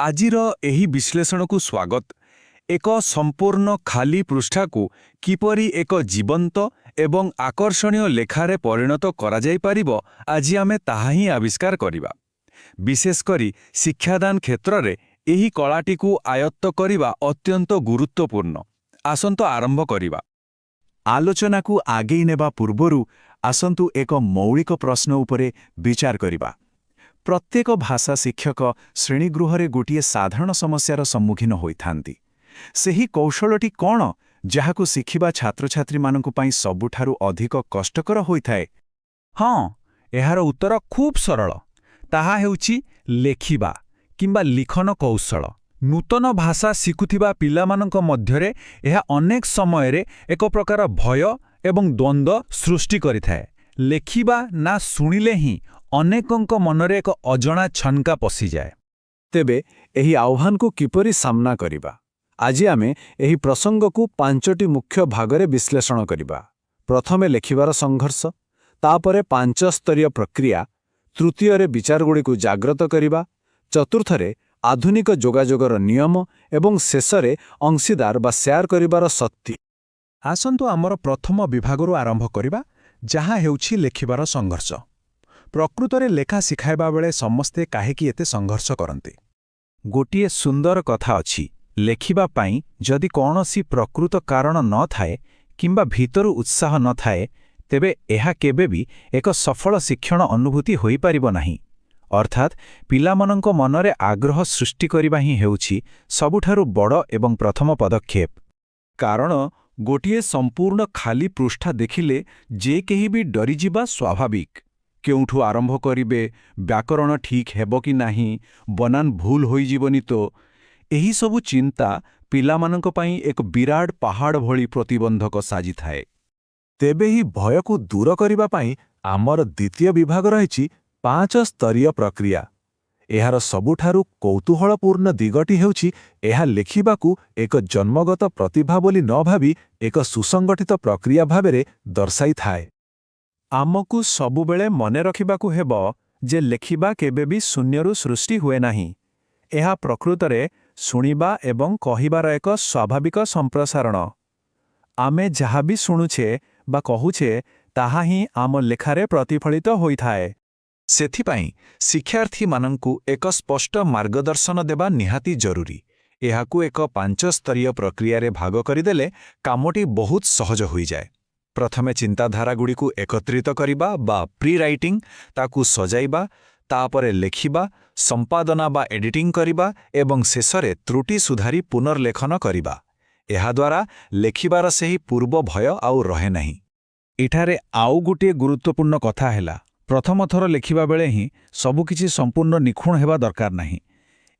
ଆଜିର ଏହି ବିଶ୍ଳେଷଣକୁ ସ୍ୱାଗତ। ଏକ ସମ୍ପୂର୍ଣ୍ଣ ଖାଲି ପୃଷ୍ଠାକୁ କିପରି ଏକ ଜୀବନ୍ତ ଏବଂ ଆକର୍ଷଣୀୟ ଲେଖାରେ ପରିଣତ କରାଯାଇପାରିବ, ଆଜି ଆମେ ତାହା ହିଁ ଆବିଷ୍କାର କରିବା। ବିଶେଷ କରି ଶିକ୍ଷାଦାନ କ୍ଷେତ୍ରରେ ଏହି କଳାଟିକୁ ଆୟତ୍ତ କରିବା ଅତ୍ୟନ୍ତ ଗୁରୁତ୍ୱପୂର୍ଣ୍ଣ। ଆସନ୍ତୁ ଆରମ୍ଭ କରିବା। ଆଲୋଚନାକୁ ଆଗେଇ ନେବା ପୂର୍ବରୁ ଆସନ୍ତୁ ଏକ ମୌଳିକ ପ୍ରଶ୍ନ ଉପରେ ବିଚାର କରିବା। ପ୍ରତ୍ୟେକ ଭାଷା ଶିକ୍ଷକ ଶ୍ରେଣୀଗୃହରେ ଗୋଟିଏ ସାଧାରଣ ସମସ୍ୟାର ସମ୍ମୁଖୀନ ହୋଇଥାନ୍ତି। ସେହି କୌଶଳଟି କ'ଣ ଯାହାକୁ ଶିଖିବା ଛାତ୍ରଛାତ୍ରୀମାନଙ୍କ ପାଇଁ ସବୁଠାରୁ ଅଧିକ କଷ୍ଟକର ହୋଇଥାଏ? ହଁ, ଏହାର ଉତ୍ତର ଖୁବ୍ ସରଳ। ତାହା ହେଉଛି ଲେଖିବା କିମ୍ବା ଲିଖନ କୌଶଳ। ନୂତନ ଭାଷା ଶିଖୁଥିବା ପିଲାମାନଙ୍କ ମଧ୍ୟରେ ଏହା ଅନେକ ସମୟରେ ଏକ ପ୍ରକାର ଭୟ ଏବଂ ଦ୍ୱନ୍ଦ୍ୱ ସୃଷ୍ଟି କରିଥାଏ। ଲେଖିବା ନା ଶୁଣିଲେ ହିଁ ଅନେକଙ୍କ ମନରେ ଏକ ଅଜଣା ଛନକା ପଶିଯାଏ। ତେବେ ଏହି ଆହ୍ୱାନକୁ କିପରି ସାମ୍ନା କରିବା? ଆଜି ଆମେ ଏହି ପ୍ରସଙ୍ଗକୁ 5ଟି ମୁଖ୍ୟ ଭାଗରେ ବିଶ୍ଳେଷଣ କରିବା। ପ୍ରଥମେ ଲେଖିବାର ସଂଘର୍ଷ, ତାପରେ 5 ସ୍ତରୀୟ ପ୍ରକ୍ରିୟା, ତୃତୀୟରେ ବିଚାରଗୁଡ଼ିକୁ ଜାଗ୍ରତ କରିବା, ଚତୁର୍ଥରେ ଆଧୁନିକ ଯୋଗାଯୋଗର ନିୟମ ଏବଂ ଶେଷରେ ଅଂଶୀଦାର ବା ସେୟାର କରିବାର ଶକ୍ତି। ଆସନ୍ତୁ ଆମର ପ୍ରଥମ ବିଭାଗରୁ ଆରମ୍ଭ କରିବା, ଯାହା ହେଉଛି ଲେଖିବାର ସଂଘର୍ଷ। ପ୍ରକୃତରେ ଲେଖା ଶିଖାଇବା ବେଳେ ସମସ୍ତେ କାହିଁକି ଏତେ ସଂଘର୍ଷ କରନ୍ତି? ଗୋଟିଏ ସୁନ୍ଦର କଥା ଅଛି, ଲେଖିବା ପାଇଁ ଯଦି କୌଣସି ପ୍ରକୃତ କାରଣ ନଥାଏ କିମ୍ବା ଭିତରୁ ଉତ୍ସାହ ନଥାଏ, ତେବେ ଏହା କେବେ ବି ଏକ ସଫଳ ଶିକ୍ଷଣ ଅନୁଭୂତି ହୋଇପାରିବ ନାହିଁ। ଅର୍ଥାତ୍ ପିଲାମାନଙ୍କ ମନରେ ଆଗ୍ରହ ସୃଷ୍ଟି କରିବା ହିଁ ହେଉଛି ସବୁଠାରୁ ବଡ଼ ଏବଂ ପ୍ରଥମ ପଦକ୍ଷେପ। କାରଣ ଗୋଟିଏ ସମ୍ପୂର୍ଣ୍ଣ ଖାଲି ପୃଷ୍ଠା ଦେଖିଲେ ଯେ କେହି ବି ଡରିଯିବା ସ୍ୱାଭାବିକ। କେଉଁଠୁ ଆରମ୍ଭ କରିବେ, ବ୍ୟାକରଣ ଠିକ୍ ହେବ କି ନାହିଁ, ବନାନ ଭୁଲ ହୋଇଯିବନି ତ? ଏହିସବୁ ଚିନ୍ତା ପିଲାମାନଙ୍କ ପାଇଁ ଏକ ବିରାଟ ପାହାଡ଼ ଭଳି ପ୍ରତିବନ୍ଧକ ସାଜିଥାଏ। ତେବେ ଏହି ଭୟକୁ ଦୂର କରିବା ପାଇଁ ଆମର ଦ୍ୱିତୀୟ ବିଭାଗ ରହିଛି 5 ସ୍ତରୀୟ ପ୍ରକ୍ରିୟା। ଏହାର ସବୁଠାରୁ କୌତୂହଳପୂର୍ଣ୍ଣ ଦିଗଟି ହେଉଛି ଏହା ଲେଖିବାକୁ ଏକ ଜନ୍ମଗତ ପ୍ରତିଭା ବୋଲି ନ ଭାବି ଏକ ସୁସଂଗଠିତ ପ୍ରକ୍ରିୟା ଭାବରେ ଦର୍ଶାଇଥାଏ। ଆମକୁ ସବୁବେଳେ ମନେ ରଖିବାକୁ ହେବ ଯେ ଲେଖିବା କେବେ ବି ଶୂନ୍ୟରୁ ସୃଷ୍ଟି ହୁଏ ନାହିଁ। ଏହା ପ୍ରକୃତରେ ଶୁଣିବା ଏବଂ କହିବାର ଏକ ସ୍ୱାଭାବିକ ସମ୍ପ୍ରସାରଣ। ଆମେ ଯାହା ବି ଶୁଣୁଛେ ବା କହୁଛେ, ତାହା ହିଁ ଆମ ଲେଖାରେ ପ୍ରତିଫଳିତ ହୋଇଥାଏ। ସେଥିପାଇଁ ଶିକ୍ଷାର୍ଥୀମାନଙ୍କୁ ଏକ ସ୍ପଷ୍ଟ ମାର୍ଗଦର୍ଶନ ଦେବା ନିହାତି ଜରୁରୀ। ଏହାକୁ ଏକ 5 ସ୍ତରୀୟ ପ୍ରକ୍ରିୟାରେ ଭାଗ କରିଦେଲେ କାମଟି ବହୁତ ସହଜ ହୋଇଯାଏ। ପ୍ରଥମେ ଚିନ୍ତାଧାରାଗୁଡ଼ିକୁ ଏକତ୍ରିତ କରିବା ବା ପ୍ରି ରାଇଟିଂ, ତାକୁ ସଜାଇବା, ତାପରେ ଲେଖିବା, ସମ୍ପାଦନା ବା ଏଡିଟିଂ କରିବା ଏବଂ ଶେଷରେ ତ୍ରୁଟି ସୁଧାରି ପୁନର୍ଲେଖନ କରିବା। ଏହାଦ୍ୱାରା ଲେଖିବାର ସେହି ପୂର୍ବ ଭୟ ଆଉ ରହେ ନାହିଁ। ଏଠାରେ ଆଉ ଗୋଟିଏ ଗୁରୁତ୍ୱପୂର୍ଣ୍ଣ କଥା ହେଲା, ପ୍ରଥମ ଥର ଲେଖିବା ବେଳେ ହିଁ ସବୁକିଛି ସମ୍ପୂର୍ଣ୍ଣ ନିଖୁଣ ହେବା ଦରକାର ନାହିଁ।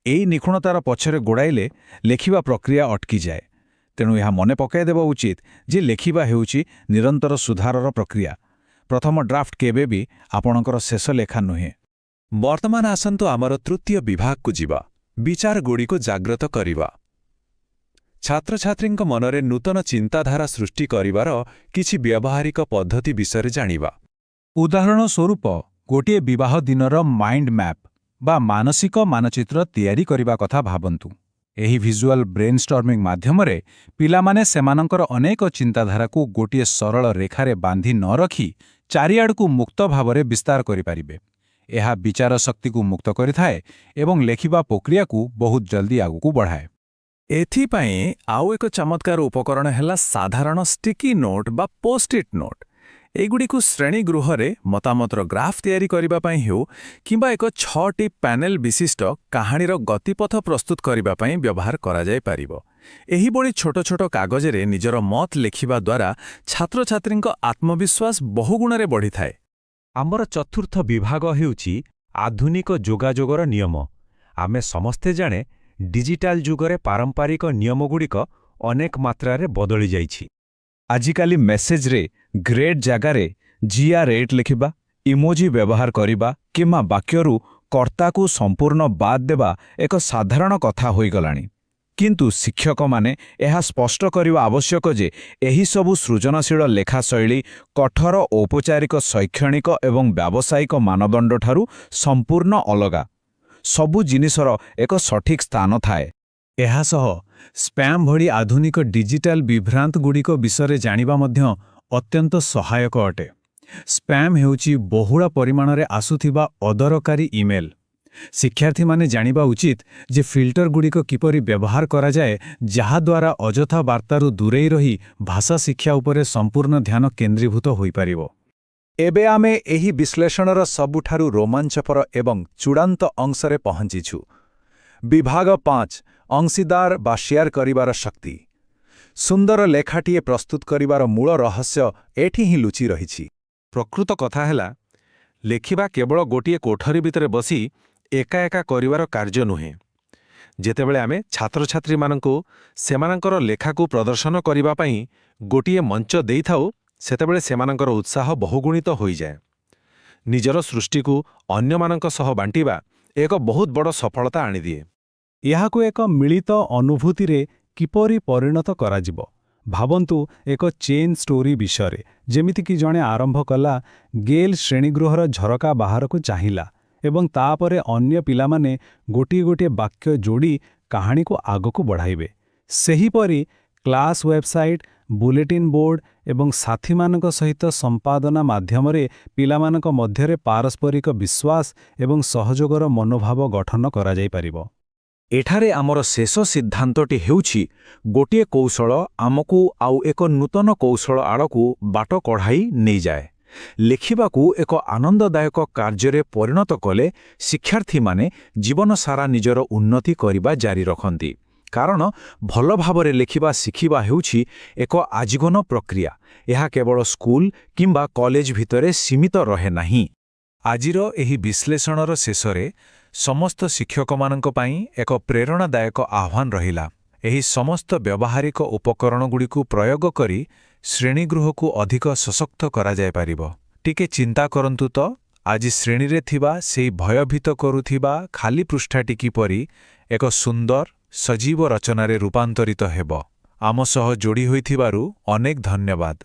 ଏହି ନିଖୁଣତାର ପଛରେ ଗୋଡ଼ାଇଲେ ଲେଖିବା ପ୍ରକ୍ରିୟା ଅଟକିଯାଏ। ତେଣୁ ଏହା ମନେ ପକାଇଦେବା ଉଚିତ ଯେ ଲେଖିବା ହେଉଛି ନିରନ୍ତର ସୁଧାରର ପ୍ରକ୍ରିୟା। ପ୍ରଥମ ଡ୍ରାଫ୍ଟ କେବେ ବି ଆପଣଙ୍କର ଶେଷ ଲେଖା ନୁହେଁ। ବର୍ତ୍ତମାନ ଆସନ୍ତୁ ଆମର ତୃତୀୟ ବିଭାଗକୁ ଯିବା, ବିଚାରଗୁଡ଼ିକୁ ଜାଗ୍ରତ କରିବା। ଛାତ୍ରଛାତ୍ରୀଙ୍କ ମନରେ ନୂତନ ଚିନ୍ତାଧାରା ସୃଷ୍ଟି କରିବାର କିଛି ବ୍ୟବହାରିକ ପଦ୍ଧତି ବିଷୟରେ ଜାଣିବା। ଉଦାହରଣ ସ୍ୱରୂପ, ଗୋଟିଏ ବିବାହ ଦିନର ମାଇଣ୍ଡ ମ୍ୟାପ୍ ବା ମାନସିକ ମାନଚିତ୍ର ତିଆରି କରିବା କଥା ଭାବନ୍ତୁ। ଏହି ଭିଜୁଆଲ ବ୍ରେନଷ୍ଟର୍ମିଂ ମାଧ୍ୟମରେ ପିଲାମାନେ ସେମାନଙ୍କର ଅନେକ ଚିନ୍ତାଧାରାକୁ ଗୋଟିଏ ସରଳ ରେଖାରେ ବାନ୍ଧି ନ ରଖି ଚାରିଆଡ଼କୁ ମୁକ୍ତ ଭାବରେ ବିସ୍ତାର କରିପାରିବେ। ଏହା ବିଚାର ଶକ୍ତିକୁ ମୁକ୍ତ କରିଥାଏ ଏବଂ ଲେଖିବା ପ୍ରକ୍ରିୟାକୁ ବହୁତ ଜଲ୍ଦି ଆଗକୁ ବଢ଼ାଏ। ଏଥିପାଇଁ ଆଉ ଏକ ଚମତ୍କାର ଉପକରଣ ହେଲା ସାଧାରଣ ଷ୍ଟିକି ନୋଟ୍ ବା ପୋଷ୍ଟ-ଇଟ୍ ନୋଟ୍। ଏଗୁଡ଼ିକୁ ଶ୍ରେଣୀଗୃହରେ ମତାମତର ଗ୍ରାଫ୍ ତିଆରି କରିବା ପାଇଁ ହେଉ କିମ୍ବା ଏକ 6ଟି ପ୍ୟାନେଲ ବିଶିଷ୍ଟ କାହାଣୀର ଗତିପଥ ପ୍ରସ୍ତୁତ କରିବା ପାଇଁ ବ୍ୟବହାର କରାଯାଇପାରିବ। ଏହିଭଳି ଛୋଟ ଛୋଟ କାଗଜରେ ନିଜର ମତ ଲେଖିବା ଦ୍ୱାରା ଛାତ୍ରଛାତ୍ରୀଙ୍କ ଆତ୍ମବିଶ୍ୱାସ ବହୁଗୁଣରେ ବଢ଼ିଥାଏ। ଆମର ଚତୁର୍ଥ ବିଭାଗ ହେଉଛି ଆଧୁନିକ ଯୋଗାଯୋଗର ନିୟମ। ଆମେ ସମସ୍ତେ ଜାଣେ, ଡିଜିଟାଲ ଯୁଗରେ ପାରମ୍ପରିକ ନିୟମଗୁଡ଼ିକ ଅନେକ ମାତ୍ରାରେ ବଦଳି ଯାଇଛି। ଆଜିକାଲି ମେସେଜରେ ଗ୍ରେଡ୍ ଜାଗାରେ GR8 ଲେଖିବା, ଇମୋଜି ବ୍ୟବହାର କରିବା କିମ୍ବା ବାକ୍ୟରୁ କର୍ତ୍ତାକୁ ସମ୍ପୂର୍ଣ୍ଣ ବାଦ୍ ଦେବା ଏକ ସାଧାରଣ କଥା ହୋଇଗଲାଣି। କିନ୍ତୁ ଶିକ୍ଷକମାନେ ଏହା ସ୍ପଷ୍ଟ କରିବା ଆବଶ୍ୟକ ଯେ ଏହିସବୁ ସୃଜନଶୀଳ ଲେଖା ଶୈଳୀ କଠୋର ଔପଚାରିକ ଶୈକ୍ଷଣିକ ଏବଂ ବ୍ୟାବସାୟିକ ମାନଦଣ୍ଡଠାରୁ ସମ୍ପୂର୍ଣ୍ଣ ଅଲଗା। ସବୁ ଜିନିଷର ଏକ ସଠିକ୍ ସ୍ଥାନ ଥାଏ। ଏହାସହ ସ୍ପାମ୍ ଭଳି ଆଧୁନିକ ଡିଜିଟାଲ ବିଭ୍ରାନ୍ତଗୁଡ଼ିକ ବିଷୟରେ ଜାଣିବା ମଧ୍ୟ ଅତ୍ୟନ୍ତ ସହାୟକ ଅଟେ। ସ୍ପାମ୍ ହେଉଛି ବହୁଳ ପରିମାଣରେ ଆସୁଥିବା ଅଦରକାରୀ ଇମେଲ୍। ଶିକ୍ଷାର୍ଥୀମାନେ ଜାଣିବା ଉଚିତ ଯେ ଫିଲ୍ଟରଗୁଡ଼ିକ କିପରି ବ୍ୟବହାର କରାଯାଏ, ଯାହାଦ୍ୱାରା ଅଯଥା ବାର୍ତ୍ତାରୁ ଦୂରେଇ ରହି ଭାଷା ଶିକ୍ଷା ଉପରେ ସମ୍ପୂର୍ଣ୍ଣ ଧ୍ୟାନ କେନ୍ଦ୍ରୀଭୂତ ହୋଇପାରିବ। ଏବେ ଆମେ ଏହି ବିଶ୍ଳେଷଣର ସବୁଠାରୁ ରୋମାଞ୍ଚକର ଏବଂ ଚୂଡ଼ାନ୍ତ ଅଂଶରେ ପହଞ୍ଚିଛୁ। ବିଭାଗ 5 ଅଂଶୀଦାର ବା ସେୟାର କରିବାର ଶକ୍ତି। ସୁନ୍ଦର ଲେଖାଟିଏ ପ୍ରସ୍ତୁତ କରିବାର ମୂଳ ରହସ୍ୟ ଏଠି ହିଁ ଲୁଚି ରହିଛି। ପ୍ରକୃତ କଥା ହେଲା, ଲେଖିବା କେବଳ ଗୋଟିଏ କୋଠରୀ ଭିତରେ ବସି ଏକା ଏକା କରିବାର କାର୍ଯ୍ୟ ନୁହେଁ। ଯେତେବେଳେ ଆମେ ଛାତ୍ରଛାତ୍ରୀମାନଙ୍କୁ ସେମାନଙ୍କର ଲେଖାକୁ ପ୍ରଦର୍ଶନ କରିବା ପାଇଁ ଗୋଟିଏ ମଞ୍ଚ ଦେଇଥାଉ, ସେତେବେଳେ ସେମାନଙ୍କର ଉତ୍ସାହ ବହୁଗୁଣିତ ହୋଇଯାଏ। ନିଜର ସୃଷ୍ଟିକୁ ଅନ୍ୟମାନଙ୍କ ସହ ବାଣ୍ଟିବା ଏକ ବହୁତ ବଡ଼ ସଫଳତା ଆଣିଦିଏ। ଏହାକୁ ଏକ ମିଳିତ ଅନୁଭୂତିରେ କିପରି ପରିଣତ କରାଯିବ? ଭାବନ୍ତୁ ଏକ ଚେନ୍ ଷ୍ଟୋରି ବିଷୟରେ। ଯେମିତିକି ଜଣେ ଆରମ୍ଭ କଲା, ଗେଲ୍ ଶ୍ରେଣୀଗୃହର ଝରକା ବାହାରକୁ ଚାହିଁଲା ଏବଂ ତାପରେ ଅନ୍ୟ ପିଲାମାନେ ଗୋଟିଏ ଗୋଟିଏ ବାକ୍ୟ ଯୋଡ଼ି କାହାଣୀକୁ ଆଗକୁ ବଢ଼ାଇବେ। ସେହିପରି କ୍ଲାସ୍ ୱେବସାଇଟ୍, ବୁଲେଟିନ୍ ବୋର୍ଡ ଏବଂ ସାଥୀମାନଙ୍କ ସହିତ ସମ୍ପାଦନା ମାଧ୍ୟମରେ ପିଲାମାନଙ୍କ ମଧ୍ୟରେ ପାରସ୍ପରିକ ବିଶ୍ୱାସ ଏବଂ ସହଯୋଗର ମନୋଭାବ ଗଠନ କରାଯାଇପାରିବ। ଏଠାରେ ଆମର ଶେଷ ସିଦ୍ଧାନ୍ତଟି ହେଉଛି, ଗୋଟିଏ କୌଶଳ ଆମକୁ ଆଉ ଏକ ନୂତନ କୌଶଳ ଆଡ଼କୁ ବାଟ କଢ଼ାଇ ନେଇଯାଏ। ଲେଖିବାକୁ ଏକ ଆନନ୍ଦଦାୟକ କାର୍ଯ୍ୟରେ ପରିଣତ କଲେ ଶିକ୍ଷାର୍ଥୀମାନେ ଜୀବନସାରା ନିଜର ଉନ୍ନତି କରିବା ଜାରି ରଖନ୍ତି। କାରଣ ଭଲ ଭାବରେ ଲେଖିବା ଶିଖିବା ହେଉଛି ଏକ ଆଜୀବନ ପ୍ରକ୍ରିୟା। ଏହା କେବଳ ସ୍କୁଲ କିମ୍ବା କଲେଜ ଭିତରେ ସୀମିତ ରହେ ନାହିଁ। ଆଜିର ଏହି ବିଶ୍ଳେଷଣର ଶେଷରେ ସମସ୍ତ ଶିକ୍ଷକମାନଙ୍କ ପାଇଁ ଏକ ପ୍ରେରଣାଦାୟକ ଆହ୍ୱାନ ରହିଲା। ଏହି ସମସ୍ତ ବ୍ୟବହାରିକ ଉପକରଣଗୁଡ଼ିକୁ ପ୍ରୟୋଗ କରି ଶ୍ରେଣୀଗୃହକୁ ଅଧିକ ସଶକ୍ତ କରାଯାଇପାରିବ। ଟିକେ ଚିନ୍ତା କରନ୍ତୁ ତ, ଆଜି ଶ୍ରେଣୀରେ ଥିବା ସେହି ଭୟଭୀତ କରୁଥିବା ଖାଲି ପୃଷ୍ଠାଟି କିପରି ଏକ ସୁନ୍ଦର, ସଜୀବ ରଚନାରେ ରୂପାନ୍ତରିତ ହେବ। ଆମ ସହ ଯୋଡ଼ି ହୋଇଥିବାରୁ ଅନେକ ଧନ୍ୟବାଦ।